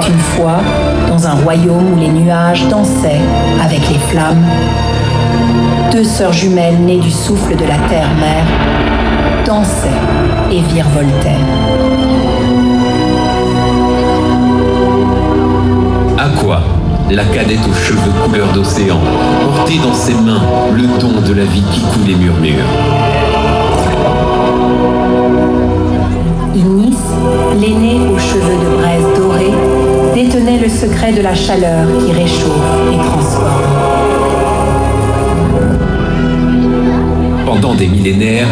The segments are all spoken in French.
Une fois, dans un royaume où les nuages dansaient avec les flammes, deux sœurs jumelles nées du souffle de la terre-mère dansaient et virevoltaient. Aqua, la cadette aux cheveux couleur d'océan, portait dans ses mains le don de la vie qui coulait murmure. Ignis, l'aîné aux cheveux de braise dorée, détenait le secret de la chaleur qui réchauffe et transforme. Pendant des millénaires,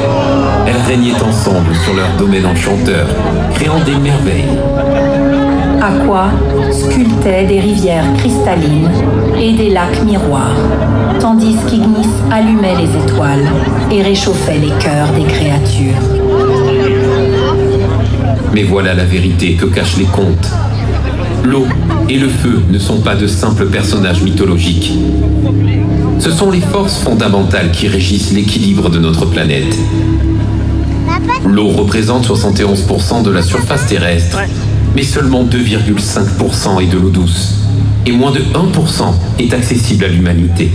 elles régnaient ensemble sur leur domaine enchanteur, créant des merveilles. Aqua sculptait des rivières cristallines et des lacs miroirs, tandis qu'Ignis allumait les étoiles et réchauffait les cœurs des créatures. Mais voilà la vérité que cachent les contes. L'eau et le feu ne sont pas de simples personnages mythologiques. Ce sont les forces fondamentales qui régissent l'équilibre de notre planète. L'eau représente 71% de la surface terrestre, mais seulement 2,5% est de l'eau douce. Et moins de 1% est accessible à l'humanité.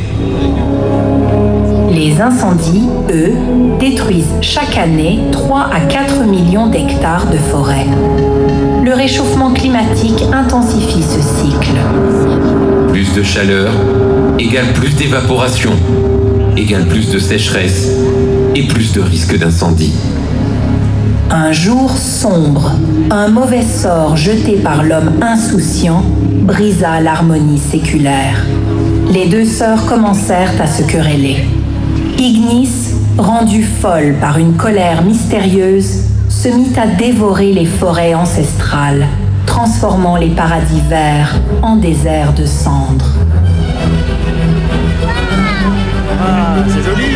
Les incendies, eux, détruisent chaque année 3 à 4 millions d'hectares de forêt. Le réchauffement climatique intensifie ce cycle. Plus de chaleur égale plus d'évaporation, égale plus de sécheresse et plus de risque d'incendie. Un jour sombre, un mauvais sort jeté par l'homme insouciant brisa l'harmonie séculaire. Les deux sœurs commencèrent à se quereller. Ignis, rendue folle par une colère mystérieuse, se mit à dévorer les forêts ancestrales, transformant les paradis verts en déserts de cendres. Ah, c'est joli!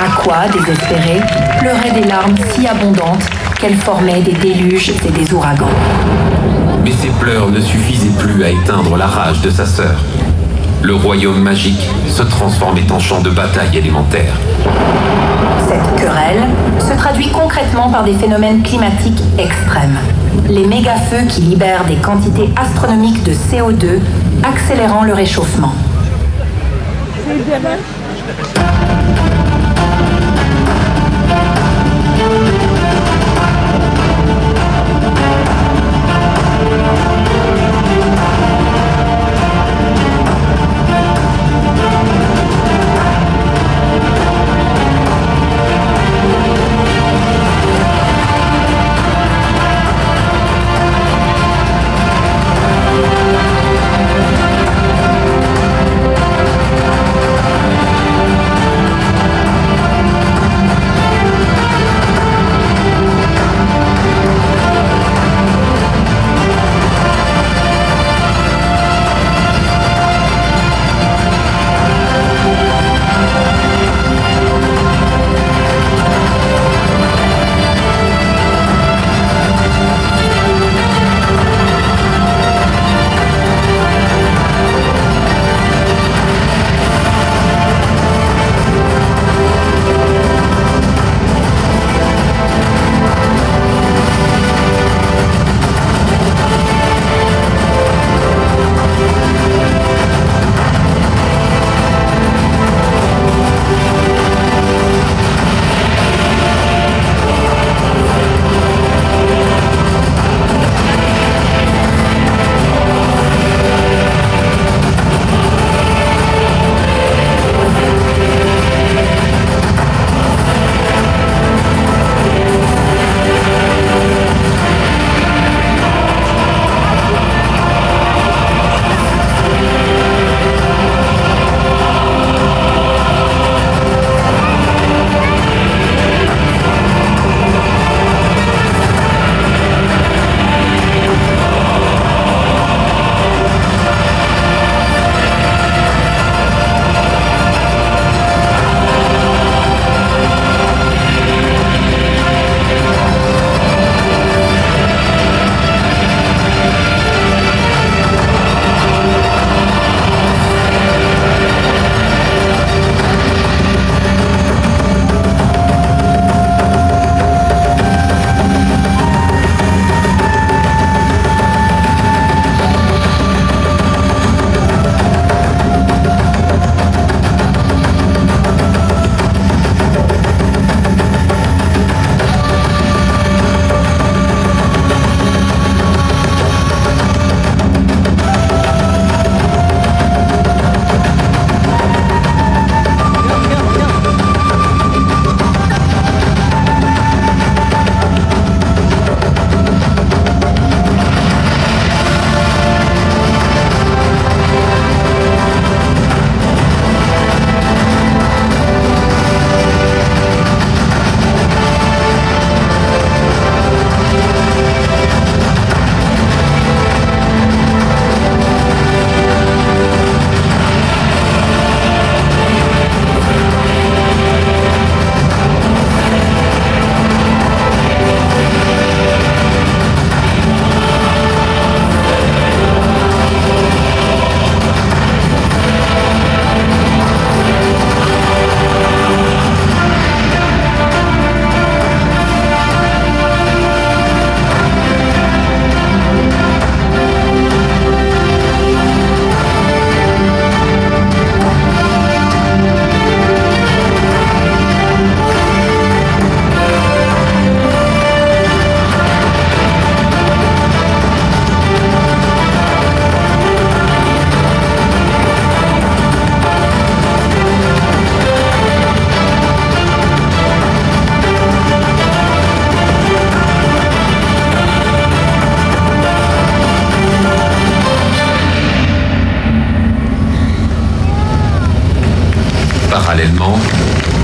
Aqua, désespérée, pleurait des larmes si abondantes qu'elles formaient des déluges et des ouragans. Mais ses pleurs ne suffisaient plus à éteindre la rage de sa sœur. Le royaume magique se transformait en champ de bataille élémentaire. Cette querelle se traduit concrètement par des phénomènes climatiques extrêmes. Les méga-feux qui libèrent des quantités astronomiques de CO2, accélérant le réchauffement.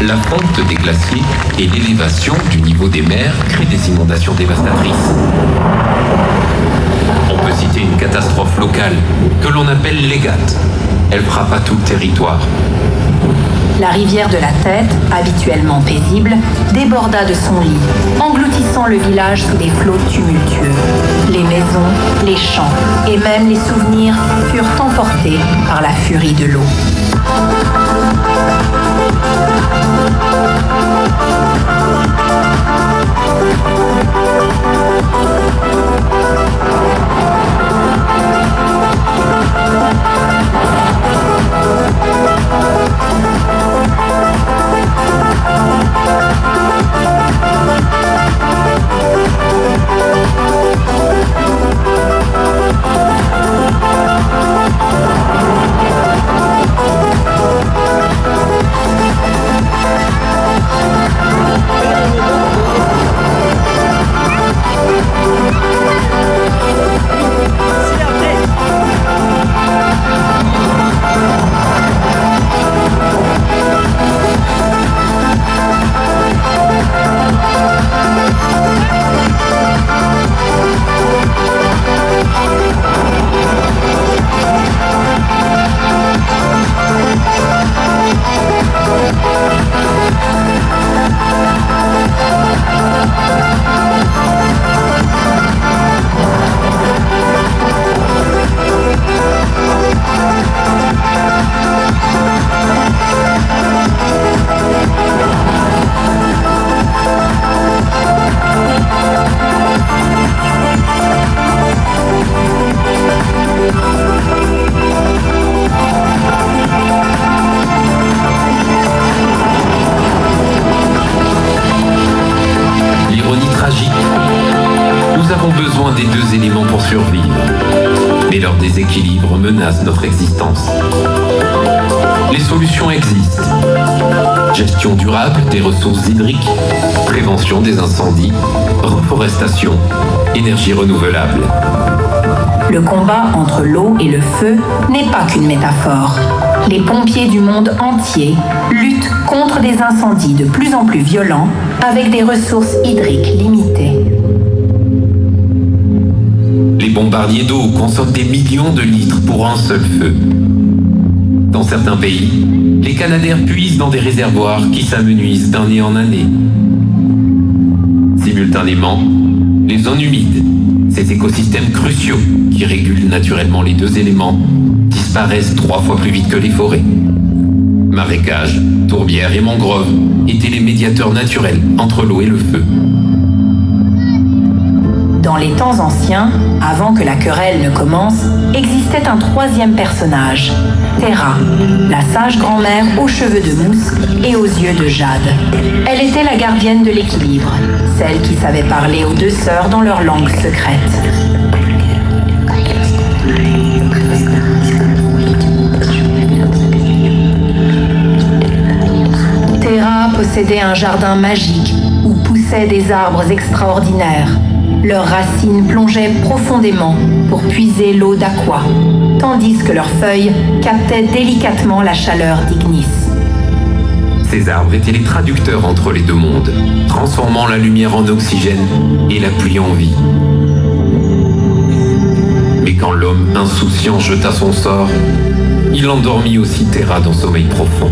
La fonte des glaciers et l'élévation du niveau des mers créent des inondations dévastatrices. On peut citer une catastrophe locale que l'on appelle l'Égate. Elle frappa tout le territoire. La rivière de la Tête, habituellement paisible, déborda de son lit, engloutissant le village sous des flots tumultueux. Les maisons, les champs et même les souvenirs furent emportés par la furie de l'eau. Des deux éléments pour survivre, mais leur déséquilibre menace notre existence. Les solutions existent. Gestion durable des ressources hydriques, prévention des incendies, reforestation, énergie renouvelable. Le combat entre l'eau et le feu n'est pas qu'une métaphore. Les pompiers du monde entier luttent contre des incendies de plus en plus violents avec des ressources hydriques limitées. Les bombardiers d'eau consomment des millions de litres pour un seul feu. Dans certains pays, les canadaires puisent dans des réservoirs qui s'amenuisent d'année en année. Simultanément, les zones humides, ces écosystèmes cruciaux qui régulent naturellement les deux éléments, disparaissent 3 fois plus vite que les forêts. Marécages, tourbières et mangroves étaient les médiateurs naturels entre l'eau et le feu. Dans les temps anciens, avant que la querelle ne commence, existait un troisième personnage, Terra, la sage grand-mère aux cheveux de mousse et aux yeux de jade. Elle était la gardienne de l'équilibre, celle qui savait parler aux deux sœurs dans leur langue secrète. Terra possédait un jardin magique où poussaient des arbres extraordinaires. Leurs racines plongeaient profondément pour puiser l'eau d'Aqua, tandis que leurs feuilles captaient délicatement la chaleur d'Ignis. Ces arbres étaient les traducteurs entre les deux mondes, transformant la lumière en oxygène et la pluie en vie. Mais quand l'homme insouciant jeta son sort, il endormit aussi Terra dans sommeil profond.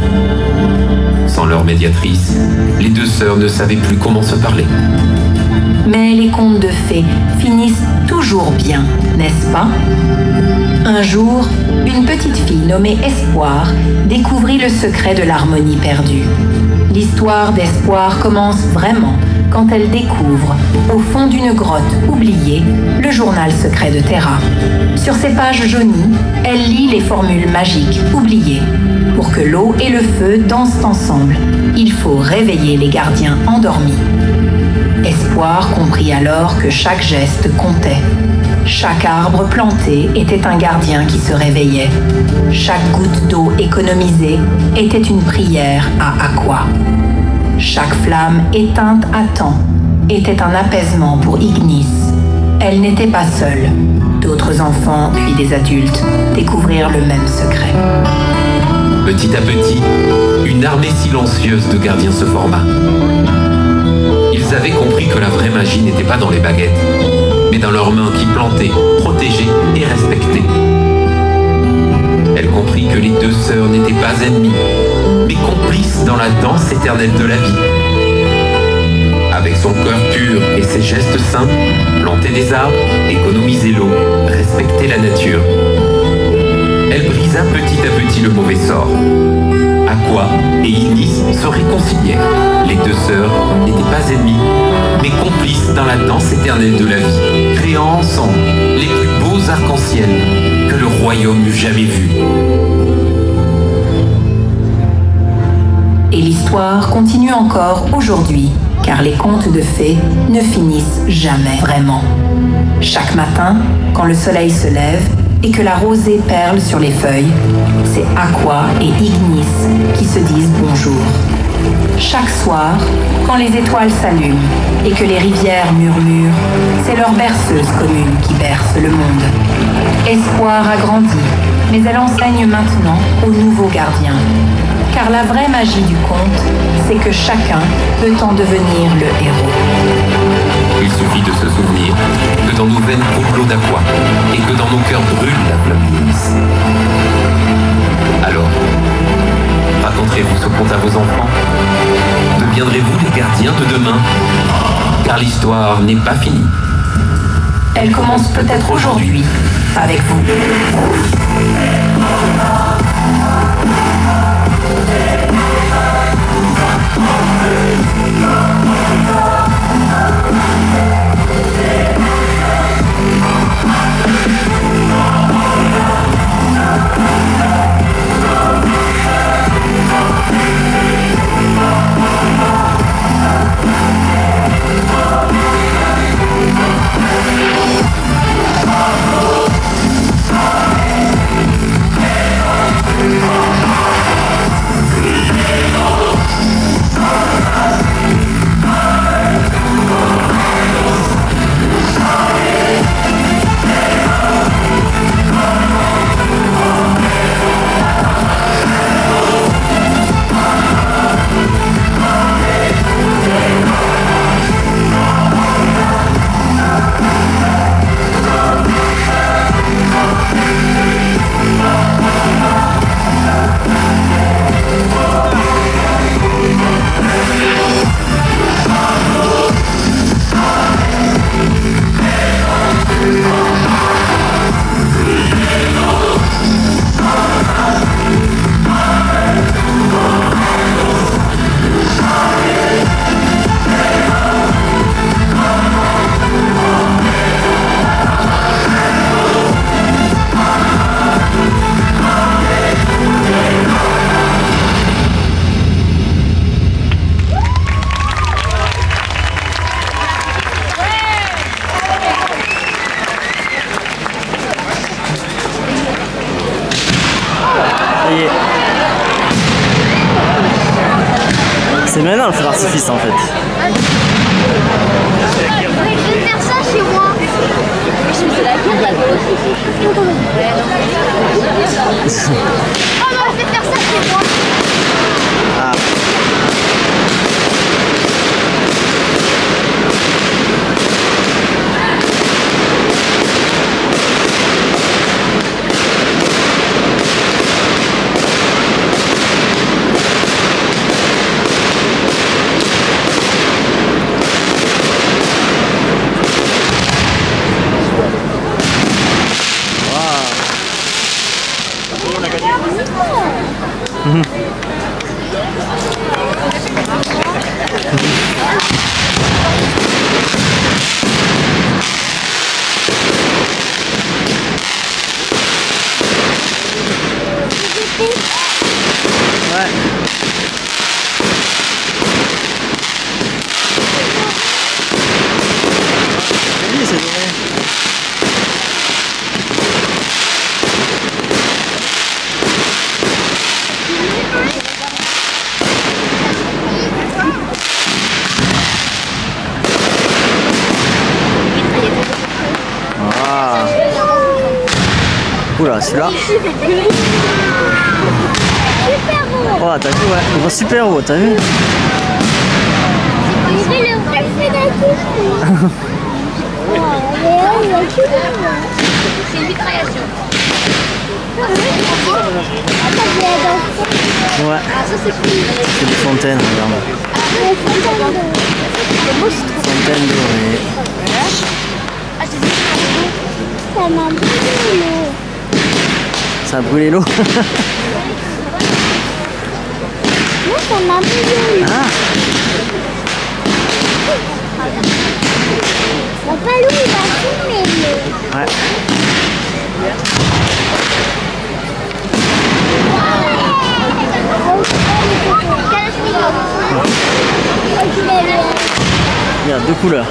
Sans leur médiatrice, les deux sœurs ne savaient plus comment se parler. Mais les contes de fées finissent toujours bien, n'est-ce pas? Un jour, une petite fille nommée Espoir découvrit le secret de l'harmonie perdue. L'histoire d'Espoir commence vraiment quand elle découvre, au fond d'une grotte oubliée, le journal secret de Terra. Sur ses pages jaunies, elle lit les formules magiques oubliées. Pour que l'eau et le feu dansent ensemble, il faut réveiller les gardiens endormis. Espoir comprit alors que chaque geste comptait. Chaque arbre planté était un gardien qui se réveillait. Chaque goutte d'eau économisée était une prière à Aqua. Chaque flamme éteinte à temps était un apaisement pour Ignis. Elle n'était pas seule. D'autres enfants, puis des adultes, découvrirent le même secret. Petit à petit, une armée silencieuse de gardiens se forma. Ils avaient compris que la vraie magie n'était pas dans les baguettes, mais dans leurs mains qui plantaient, protégeaient et respectaient. Elle comprit que les deux sœurs n'étaient pas ennemies, mais complices dans la danse éternelle de la vie. Avec son cœur pur et ses gestes simples, planter des arbres, économiser l'eau, respecter la nature. Elle brisa petit à petit le mauvais sort. Aqua et Ignis se réconcilièrent. Les deux sœurs n'étaient pas ennemies, mais complices dans la danse éternelle de la vie, créant ensemble les plus beaux arcs-en-ciel que le royaume eût jamais vus. Et l'histoire continue encore aujourd'hui, car les contes de fées ne finissent jamais vraiment. Chaque matin, quand le soleil se lève et que la rosée perle sur les feuilles, c'est Aqua et Ignis qui se disent bonjour. Chaque soir, quand les étoiles s'allument et que les rivières murmurent, c'est leur berceuse commune qui berce le monde. Espoir a grandi, mais elle enseigne maintenant aux nouveaux gardiens. Car la vraie magie du conte, c'est que chacun peut en devenir le héros. Il suffit de se souvenir que dans nos veines coule l'eau d'Aqua et que dans nos cœurs brûle la flamme d'Ignis. Alors, raconterez-vous ce conte à vos enfants? Deviendrez-vous les gardiens de demain? Car l'histoire n'est pas finie. Elle commence peut-être aujourd'hui avec vous. C'est maintenant le feu d'artifice en fait. Je vais faire ça chez moi. Oh non, je vais faire ça chez moi. Ah. Oula, celui-là. Oh, t'as vu, ouais. Il va super haut, t'as vu? C'est une mitraillation. Ouais. Ah, ça c'est cool. C'est des fontaines, regarde. Fontaine dorée. Ah, j'ai vu ça m'a brûlé l'eau. Ça a brûlé l'eau. Non, ça m'a brûlé l'eau. Ah. Papa, l'eau, il va fumer l'eau. Ouais. Regarde, deux couleurs.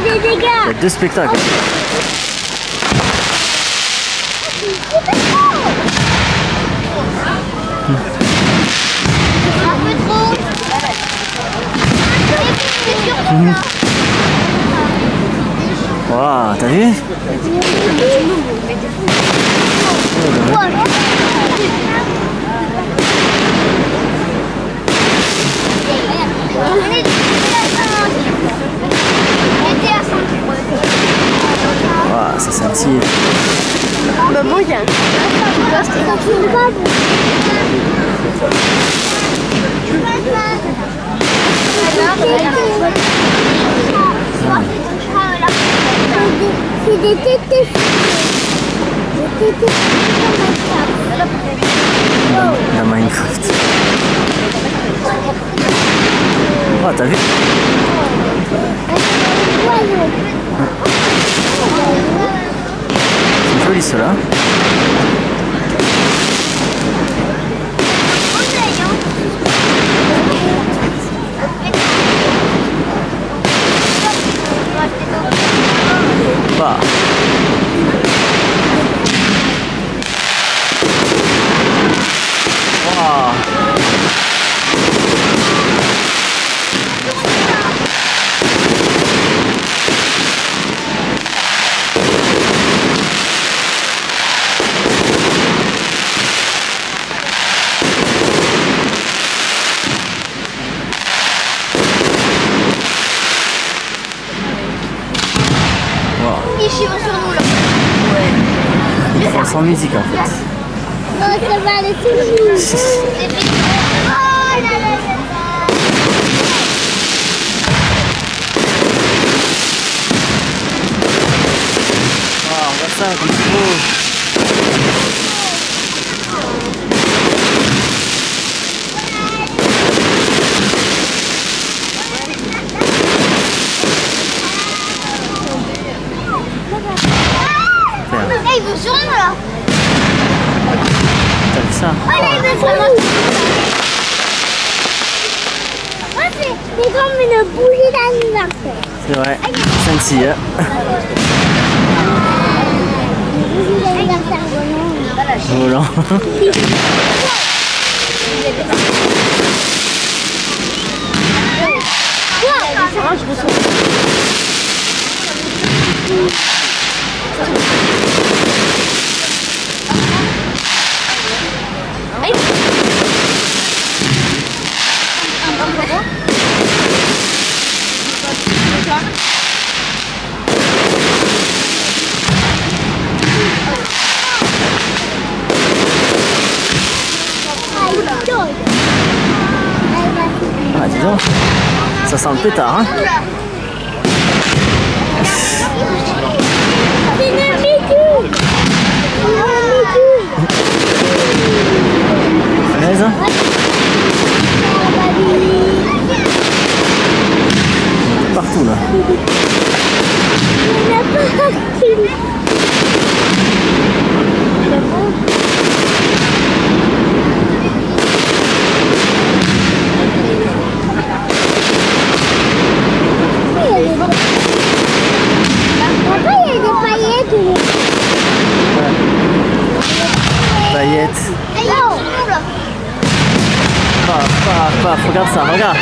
Des dégâts. Il y a deux spectacles. Un peu trop. Waouh, t'as vu? Waouh, ça scintille. Maman, il y a un ça tourne pas bon. C'est des tétés. Dans Minecraft. Oh, t'as vu? C'est joli cela. Bah. Wow. Ils chient sur nous là. Ils font sans musique en fait. Non, ça va aller toujours. Oh là là là là. Ah, regarde ça, comme c'est beau. Hey, il veut sur nous là. T'as vu ça? Oh là, il veut sur nous. Oh, c'est comme une bougie d'anniversaire. C'est vrai. Scintille. Une bougie d'anniversaire Volant. Ah, dis donc, ça sent le pétard, hein. Vas-y. Partout là. Paillettes. Paf, regarde ça, regarde.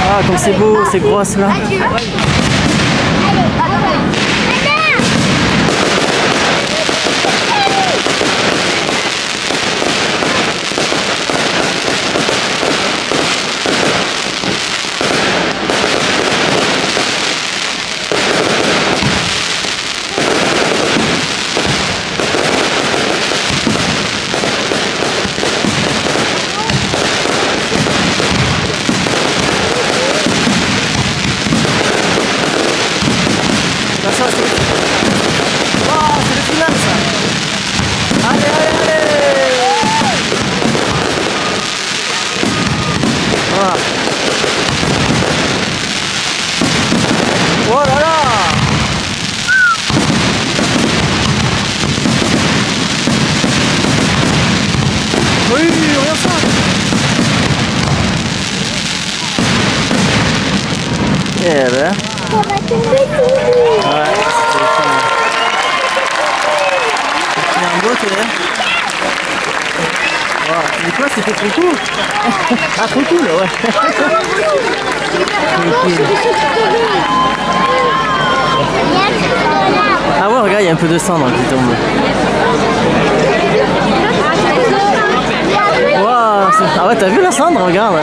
Ah, comme c'est beau, ces grosses là. Ça, c'est le final ça. Allez, allez, allez. Voilà. Oh là là. Oui, regarde ça. Eh ben. Ça va tomber tout. Ouais, c'était fun. Il y a un beau télé. Wow. Mais quoi, c'était trop cool. Ah, trop cool, ouais. Ah ouais, regarde, il y a un peu de cendre qui tombe. Wow, ah ouais, t'as vu la cendre, regarde.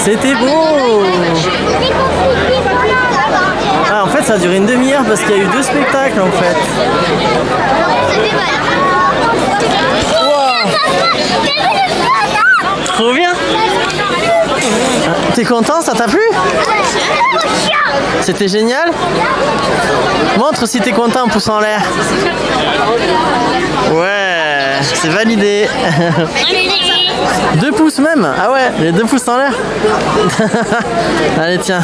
C'était beau. Ah, en fait ça a duré une demi-heure parce qu'il y a eu 2 spectacles en fait. Wow. Trop bien. T'es content, ça t'a plu? C'était génial. Montre si t'es content en poussant en l'air. Ouais, c'est validé. 2 pouces même. Ah ouais, les 2 pouces en l'air. Allez, tiens.